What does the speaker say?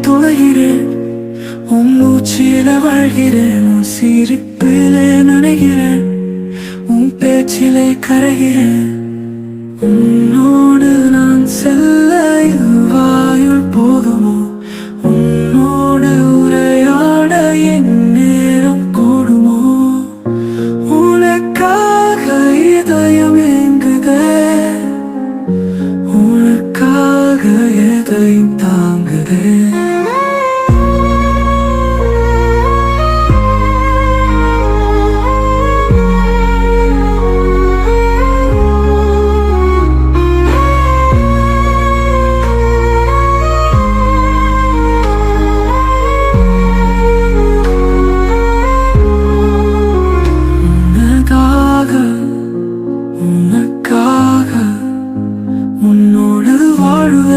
தொலைகிறேன், உன் மூச்சில வாழ்கிறேன், உன் சிரிப்பிலே நனைகிறேன், உன் பேச்சிலே கரைகிறேன். உன்னோடு நான் செல்ல வாயுள் போகுமோ, உன்னோடு உரையாட என் நேரம் கூடுமோ. உனக்காக இதயம் ஏங்குதே, உனக்காக எதையும் தாங்குதே.